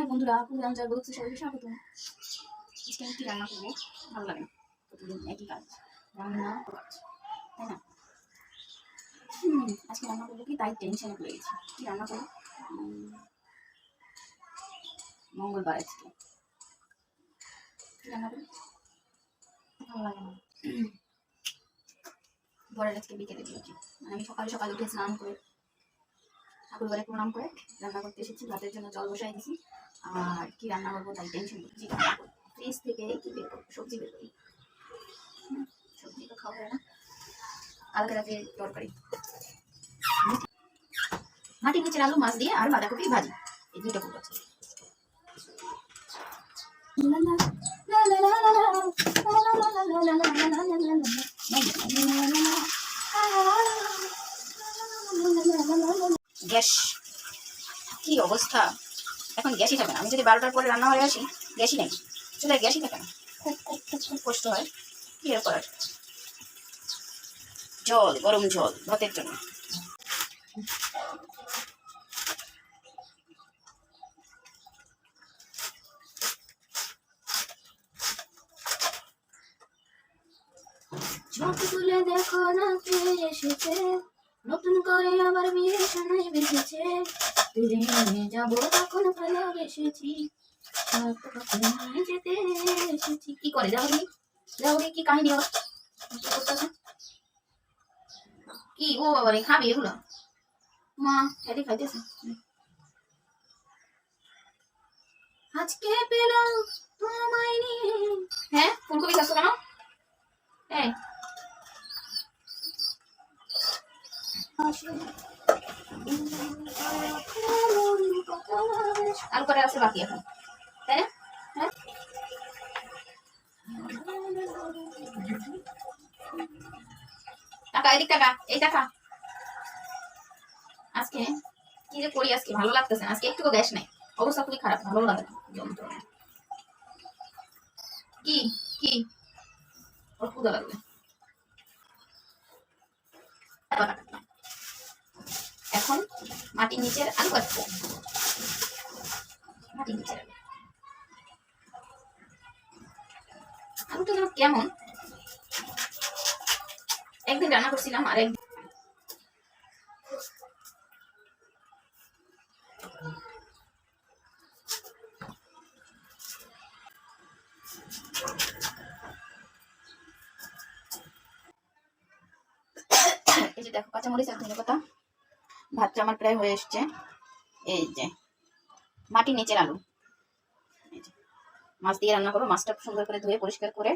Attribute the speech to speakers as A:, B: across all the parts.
A: বন্ধুরা, পুরান জয় বলছি সবাইকে স্বাগতম। আজকে আমি কি রান্না করবো ভালো লাগে না, প্রতিদিন একই কাজ, রান্না কাজ, তাই না? আজকে রান্না করবো কি তাই টেনশনে পড়ে গেছি। কি রান্না করবো? মঙ্গলবার আজকে কি রান্না করবো ভালো লাগে না। বরের আজকে বিকেলে দিয়েছি, মানে আমি সকালে সকালে উঠে স্নান করে ঠাকুরবারে প্রণাম করে রান্না করতে এসেছি। ভাতের জন্য জল বসাই দিয়েছি। আর কি রান্না করবো তাই টেনশন করছি। ফ্রিজ থেকে কি বের করবো, সবজি বের করি। সবজি তো খাওয়া হয় না। কালকে রাতে তরকারি, মাটির নিচের আলু মাছ দিয়ে আর বাঁধাকপি ভাজি, এই দুটো করবো। গ্যাস কি অবস্থা, এখন গ্যাসই থাকে না। আমি যদি 12টার পরে রান্না হয়ে আসি, গ্যাসই নেই, চুলায় গ্যাসই থাকে না। খুব খুব খুব খুব কষ্ট হয়। কি আর করার। জল, গরম জল ভাতের জন্য। চোখ তুলে দেখো না ফিরে এসেছে, নতুন করে আবার বিয়ে শোনাই বেঁচেছে। তুলে নিয়ে যাবো তখন ভালোবেসেছি, যেতে এসেছি। কি করে যাও কি কাহিনী হবে, কি ও বাবা রে, খাবে এগুলো? মা খেতে খাইতেছে। আজকে পেলাম তোমায় নিয়ে। হ্যাঁ, ফুলকপি খাচ্ছ কেন? এই আলু করে আছে বাকি এখন, তাই না? হ্যাঁ, টাকা এদিক, টাকা এই টাকা। আজকে কি যে করি, আজকে ভালো লাগতেছে না। আজকে একটু গ্যাস নাই, অবস্থা খুবই খারাপ, ভালো লাগে না। যন্ত্রণা কি কি ওর ক্ষুধা লাগবে। এখন মাটির নিচের আলু কাটবো, মাটির নিচের আলুটা যেন কেমন, একদিন রান্না করছিলাম আর একদিন এই যে দেখো কাঁচামরিচ আর ধনেপাতা। ভাতটা আমার প্রায় হয়ে এসছে। এই যে মাটির নিচের আলু, মাছ দিয়ে রান্না করবো। মাছটা সুন্দর করে ধুয়ে পরিষ্কার করে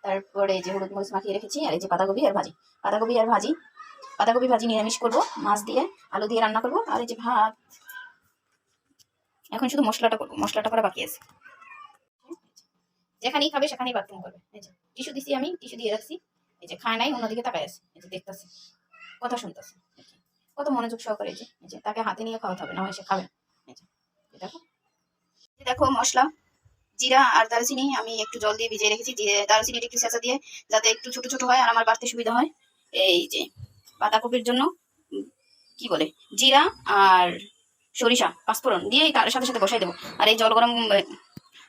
A: তারপরে এই যে হলুদ মরিচ মাখিয়ে রেখেছি। আর এই যে পাতাকপি আর ভাজি, পাতাকপি ভাজি নিরামিষ করবো, মাছ দিয়ে আলু দিয়ে রান্না করবো। আর এই যে ভাত, এখন শুধু মশলাটা করবো, মশলাটা করা বাকি আছে। যেখানেই খাবে সেখানেই বাথরুম করবে। এই যে টিস্যু দিছি, আমি টিস্যু দিয়ে রাখছি। এই যে খায় নাই, অন্যদিকে তাকায় আছে, এই যে দেখতেছে, কথা শুনতেছে, কত মনোযোগ সহকারে। এই যে তাকে হাতে নিয়ে খাওয়াতে হবে, না হয় সে খাবে। এই যে দেখো, দেখো মশলা জিরা আর দারচিনি আমি একটু জল দিয়ে ভিজিয়ে রেখেছি। দারচিনিটা একটু ছেঁচা দিয়ে, যাতে একটু ছোট ছোট হয় আর আমার বাড়তে সুবিধা হয়। এই যে বাঁধাকপির জন্য কি বলে, জিরা আর সরিষা পাঁচফোড়ন দিয়ে তার সাথে সাথে বসাই দেবো। আর এই জল গরম,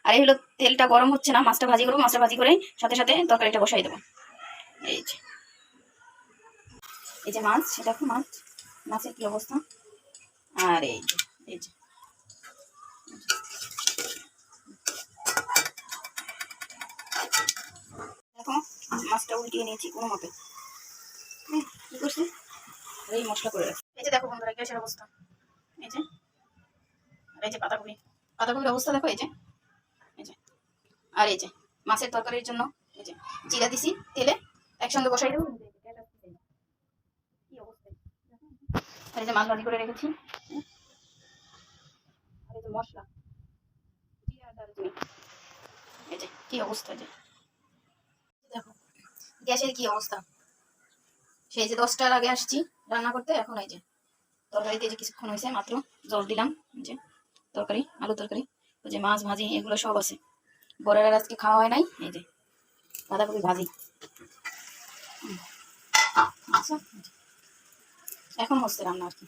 A: আর এই হলো তেলটা গরম হচ্ছে না, মাছটা ভাজি করবো। মাছটা ভাজি করে সাথে সাথে তরকারিটা বসাই দেবো। এই যে এই যে মাছ, সেটা মাছ, মাছের কি অবস্থা। আর এই যে দেখো মাছটা উল্টিয়ে নিয়েছি কোনো মতে। কি করছি, এই মশলা করে রাখছি। এই যে দেখো বন্ধুরা গ্যাসের অবস্থা। এই যে আর এই যে পাতাকপির অবস্থা দেখো। এই যে আর এই যে মাছের তরকারির জন্য এই যে জিরা দিছি তেলে, একসঙ্গে বসাই দেবো। কি অবস্থা, আর এই যে মাছ ভাজি করে রেখেছি। আর এই যে মশলা, জিরা দারচিনি, এই যে কি অবস্থা। যে দেখো গ্যাসের কি অবস্থা। সেই যে 10টার আগে আসছি রান্না করতে, এখন এই যে তরকারিতে যে কিছুক্ষণ হয়েছে মাত্র জল দিলাম। যে তরকারি, আলু তরকারি, ওই যে মাছ ভাজি এগুলো সব আছে। বরের আজকে খাওয়া হয় নাই। এই যে বাঁধাকপি ভাজি। আচ্ছা এখন হচ্ছে রান্না আর কি।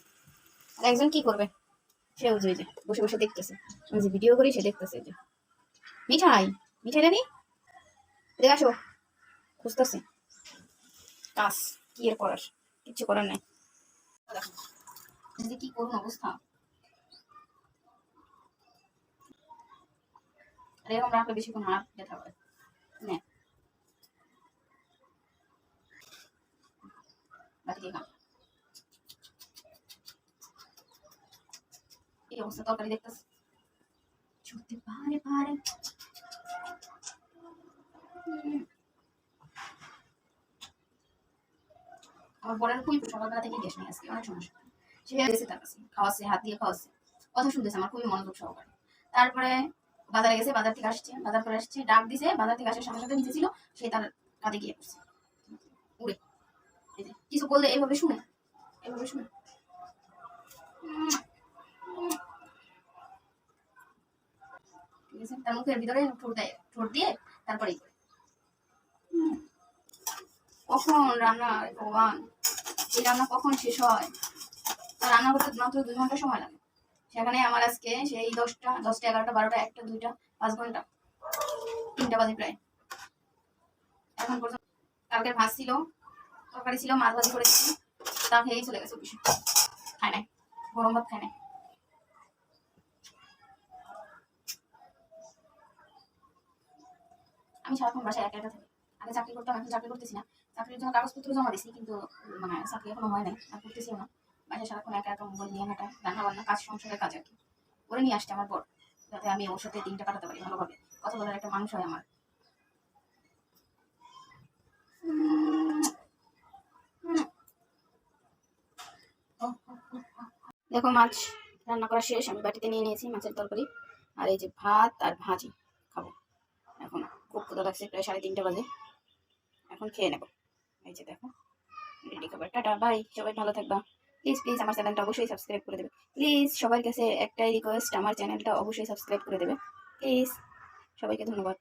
A: আর একজন কি করবে, সে ওই যে বসে বসে দেখতেছে, আমি যে ভিডিও করি সে দেখতেছে। যে মিঠাই, মিঠাই রানি দেখে আসো, খুঁজতেছে। কাজ কি এর করার, কিছু করার নাই। দেখো যে কি করুন অবস্থা। আর এরকম রাখলে বেশিক্ষণ হাত ব্যথা হয়। নে বাকি দিয়ে খা। এই অবস্থা তরকারি দেখতেছে, ছুটতে পারে পারে। আমার বরের খুবই সকালবেলা থেকে গ্যাস নিয়ে আসছে, অনেক সমস্যা। সে গেছে তার কাছে, খাওয়াচ্ছে, হাত দিয়ে খাওয়াচ্ছে, কথা শুনতেছে আমার খুবই মনোযোগ সহকারে। তারপরে বাজারে গেছে, বাজার থেকে আসছে, বাজার করে আসছে, ডাক দিছে, বাজার থেকে আসার সাথে সাথে নিচে ছিল, সে তার কাঁধে গিয়ে পড়ছে উড়ে। এই যে কিছু বললে এভাবে শুনে, এভাবে শুনে। ঠিক আছে, তার মুখের ভিতরে ঠোঁট দেয়, ঠোঁট দিয়ে তারপরে কখন রান্না, ভগবান এই রান্না কখন শেষ হয়। আর রান্না করতে মাত্র 2 ঘন্টা সময় লাগে, সেখানে আমার আজকে সেই 10টা 11টা 12টা 1টা 2টা 5 ঘন্টা, 3টা বাজে প্রায় এখন পর্যন্ত। কালকের ভাত ছিল, তরকারি ছিল, মাছ ভাজি করেছি, তা খেয়েই চলে গেছে অফিসে। খায় নাই, গরম ভাত খায় নাই। আমি সারাক্ষণ বাসায় একা একা থাকি। আগে চাকরি করতাম, এখন চাকরি করতেছি না। চাকরির জন্য কাগজপত্র জমা দিছি, কিন্তু মানে চাকরি এখনো হয় নাই, আর করতেছিও না। বাসায় সারাক্ষণ একা একা মোবাইল নিয়ে হাঁটা, রান্না বান্না কাজ, সংসারের কাজ আর কি করে নিয়ে আসছে আমার বর, যাতে আমি ওর সাথে দিনটা কাটাতে পারি ভালোভাবে। কথা বলার একটা মানুষ হয় আমার। দেখো মাছ রান্না করা শেষ, আমি বাটিতে নিয়ে নিয়েছি মাছের তরকারি, আর এই যে ভাত আর ভাজি খাবো এখন। খুব ক্ষুধা লাগছে, প্রায় 3:30 বাজে, এখন খেয়ে নেবো। এই যে দেখো রেডি খাবার, টাটা বাই, সবাই ভালো থাকবা। প্লিজ প্লিজ আমার চ্যানেলটা অবশ্যই সাবস্ক্রাইব করে দেবে। প্লিজ সবার কাছে একটাই রিকোয়েস্ট, আমার চ্যানেলটা অবশ্যই সাবস্ক্রাইব করে দেবে প্লিজ। সবাইকে ধন্যবাদ।